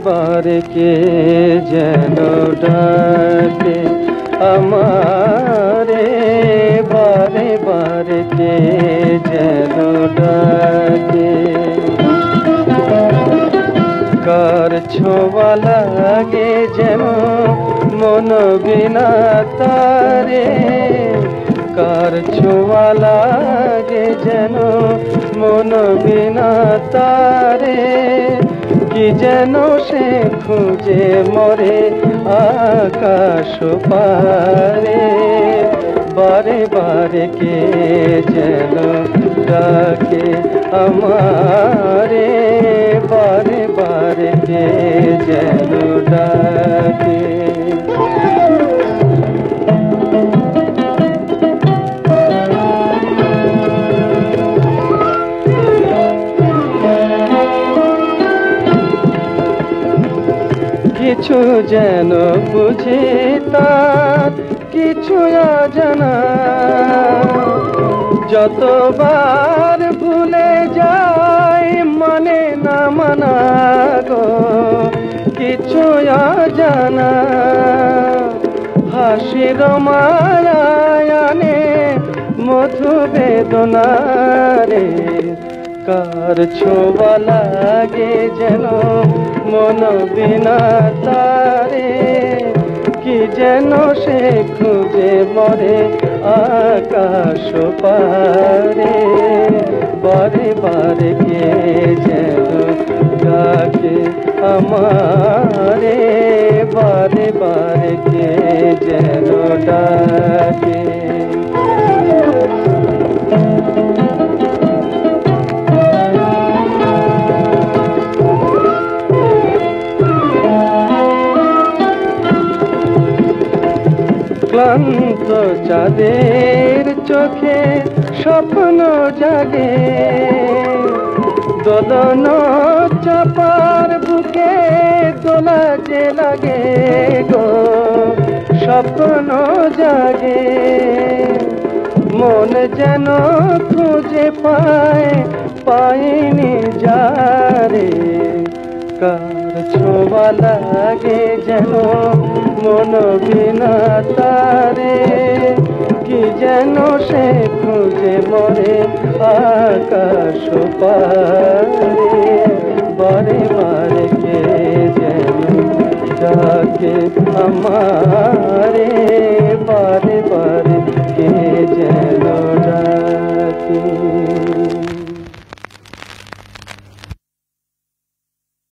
বারে কে যেন ডাকে আমারে, বারে বারে কে যেন ডাকে। কার ছোঁয়া লাগে যেন মন বিনা তারে, কার ছোঁয়া লাগে যেন মন বিনা তারে, কি যেন সে খুঁজে মরে আকাশ পারে, বারে বারে কে যেন ডাকে আমারে, বারে বারে কে যেন ডাকে। কিছু যেন বুঝি তার কিছু অজানা, যতবার ভুলে যাই মানে না মানা গো, কিছু অজানা। হাসির মায়ানে মধু বেদনা রে, কার ছোঁয়া লাগে যেন মন বিনা তারে, কি যেন সে খুঁজে মরে আকাশ পারে, বারে বারে কে যেন ডাকে আমারে, বারে বারে কে যেন ডাকে। ক্লান্ত চাঁদের চোখে স্বপ্ন জাগে, দোলন চাপার বুকে দোলা যে লাগে গো, স্বপ্ন জাগে মন যেন খুঁজে পায় পাইনি যারে, কার ছোঁয়া লাগে যেন মন বিনা তারে, কি যেন সে খুঁজে মরে আকাশ পারে, বারে বারে কে যেন ডাকে আমার।